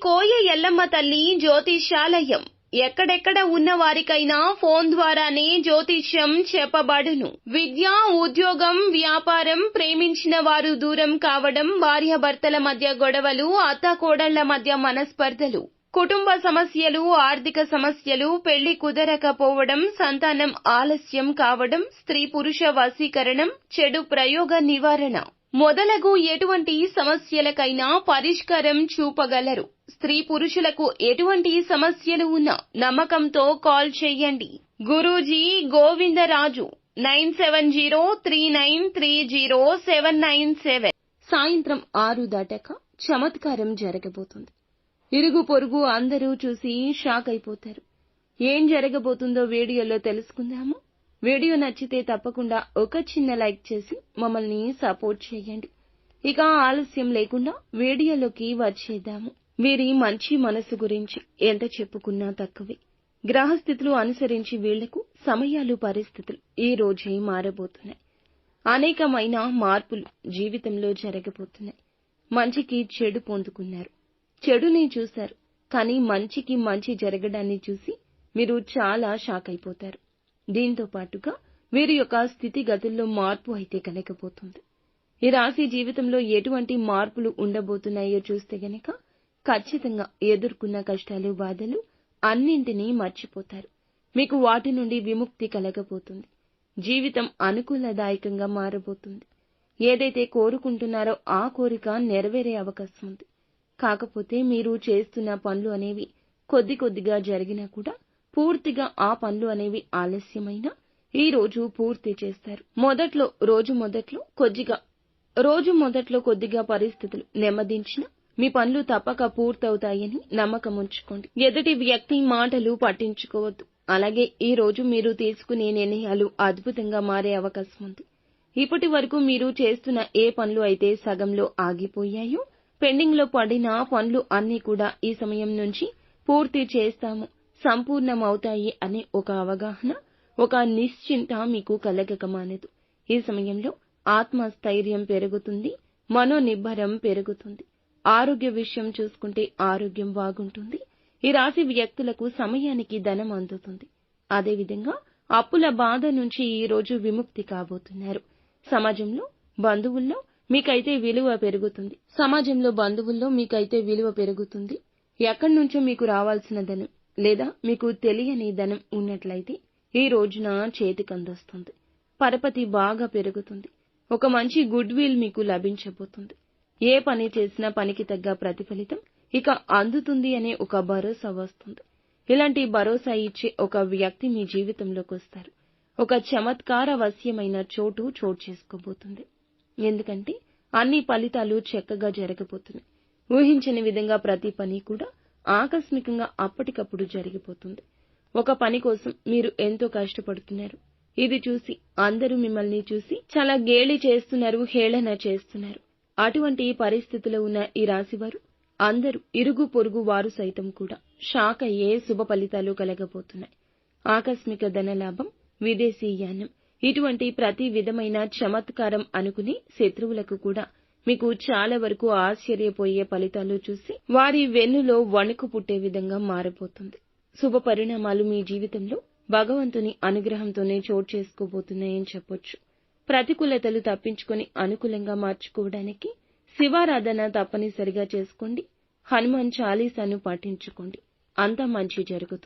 కోయ ఎల్లమ్మ తల్లి జ్యోతిష్యాలయం. ఎక్కడెక్కడ ఉన్న వారికైనా ఫోన్ ద్వారానే జ్యోతిష్యం చెప్పబడును. విద్య, ఉద్యోగం, వ్యాపారం, ప్రేమించిన వారు దూరం కావడం, భార్యాభర్తల మధ్య గొడవలు, అత్తాకోడళ్ల మధ్య మనస్పర్ధలు, కుటుంబ సమస్యలు, ఆర్థిక సమస్యలు, పెళ్లి కుదరకపోవడం, సంతానం ఆలస్యం కావడం, స్త్రీ పురుష వశీకరణం, చెడు ప్రయోగ నివారణ మొదలగు ఎటువంటి సమస్యలకైనా పరిష్కారం చూపగలరు. స్త్రీ పురుషులకు ఎటువంటి సమస్యలు ఉన్నా నమ్మకంతో కాల్ చేయండి. గురూజీ గోవిందరాజు 9703930797. సాయంత్రం 6 దాటాక చమత్కారం జరగబోతుంది. ఇరుగు పొరుగు అందరూ చూసి షాక్ అయిపోతారు. ఏం జరగబోతుందో వీడియోలో తెలుసుకుందాము. వీడియో నచ్చితే తప్పకుండా ఒక చిన్న లైక్ చేసి మమ్మల్ని సపోర్ట్ చేయండి. ఇక ఆలస్యం లేకుండా వీడియోలోకి వచ్చేద్దాము. వీరి మంచి మనసు గురించి ఎంత చెప్పుకున్నా తక్కువే. గ్రహస్థితులు అనుసరించి వీళ్లకు సమయాలు, పరిస్థితులు ఈ రోజే మారబోతున్నాయి. అనేకమైన మార్పులు జీవితంలో జరగబోతున్నాయి. మంచికి చెడు పొందుకున్నారు, చెడుని చూశారు. కానీ మంచికి మంచి జరగడాన్ని చూసి మీరు చాలా షాక్ అయిపోతారు. దీంతో పాటుగా వీరి యొక్క స్థితిగతుల్లో మార్పు అయితే కలగబోతుంది. ఈ రాశి జీవితంలో ఎటువంటి మార్పులు ఉండబోతున్నాయో చూస్తే గనక ఖచ్చితంగా ఎదుర్కొన్న కష్టాలు, బాధలు అన్నింటినీ మర్చిపోతారు. మీకు వాటి నుండి విముక్తి కలగబోతుంది. జీవితం అనుకూలదాయకంగా మారబోతుంది. ఏదైతే కోరుకుంటున్నారో ఆ కోరిక నెరవేరే అవకాశం ఉంది. కాకపోతే మీరు చేస్తున్న పనులు అనేవి కొద్ది కొద్దిగా జరిగినా కూడా పూర్తిగా ఆ పనులు అనేవి ఆలస్యమైనా ఈ రోజు పూర్తి చేస్తారు. రోజు మొదట్లో కొద్దిగా పరిస్థితులు నెమ్మదించినా మీ పనులు తప్పక పూర్తవుతాయని నమ్మకం ఉంచుకోండి. ఎదుటి వ్యక్తి మాటలు పట్టించుకోవద్దు. అలాగే ఈ రోజు మీరు తీసుకునే నిర్ణయాలు అద్భుతంగా మారే అవకాశం ఉంది. ఇప్పటి వరకు మీరు చేస్తున్న ఏ పనులు అయితే సగంలో ఆగిపోయాయో, పెండింగ్ లో పడిన పనులు అన్నీ కూడా ఈ సమయం నుంచి పూర్తి చేస్తాము, సంపూర్ణమవుతాయి అనే ఒక అవగాహన, ఒక నిశ్చింత మీకు కలగక మానదు. ఈ సమయంలో ఆత్మస్థైర్యం పెరుగుతుంది, మనోనిబ్బరం పెరుగుతుంది. ఆరోగ్య విషయం చూసుకుంటే ఆరోగ్యం బాగుంటుంది. ఈ రాశి వ్యక్తులకు సమయానికి ధనం అందుతుంది. అదేవిధంగా అప్పుల బాధ నుంచి ఈ రోజు విముక్తి కాబోతున్నారు. సమాజంలో బంధువుల్లో మీకైతే విలువ పెరుగుతుంది. ఎక్కడి నుంచో మీకు రావాల్సిన ధనం లేదా మీకు తెలియని ధనం ఉన్నట్లయితే ఈ రోజున చేతికందొస్తుంది. పరపతి బాగా పెరుగుతుంది. ఒక మంచి గుడ్ విల్ మీకు లభించబోతుంది. ఏ పని చేసినా పనికి తగ్గ ప్రతిఫలితం ఇక అందుతుంది అనే ఒక భరోసా వస్తుంది. ఇలాంటి భరోసా ఇచ్చే ఒక వ్యక్తి మీ జీవితంలోకి వస్తారు. ఒక చమత్కారవశ్యమైన చోటు చేసుకోబోతుంది. ఎందుకంటే అన్ని ఫలితాలు చక్కగా జరగబోతున్నాయి. ఊహించని విధంగా ప్రతి పని కూడా ఆకస్మికంగా అప్పటికప్పుడు జరిగిపోతుంది. ఒక పని కోసం మీరు ఎంతో కష్టపడుతున్నారు. ఇది చూసి అందరూ మిమ్మల్ని చూసి చాలా గేలి చేస్తున్నారు, హేళన చేస్తున్నారు. అటువంటి పరిస్థితిలో ఉన్న ఈ రాశివారు అందరూ ఇరుగు పొరుగు వారు సైతం కూడా షాక్ అయ్యే శుభ ఫలితాలు కలగబోతున్నాయి. ఆకస్మిక ధనలాభం, విదేశీయానం ఇటువంటి ప్రతి విధమైన చమత్కారం అనుకుని శత్రువులకు కూడా మీకు చాలా వరకు ఆశ్చర్యపోయే ఫలితాలు చూసి వారి వెన్నులో వణుకు పుట్టే విధంగా మారబోతుంది. శుభ పరిణామాలు మీ జీవితంలో భగవంతుని అనుగ్రహంతోనే చోటు చేసుకోబోతున్నాయని చెప్పొచ్చు. ప్రతికూలతలు తప్పించుకొని అనుకూలంగా మార్చుకోవడానికి శివారాధన తప్పనిసరిగా చేసుకోండి. హనుమాన్ చాలీసాను పాటించుకోండి. అంతా మంచి జరుగుతుంది.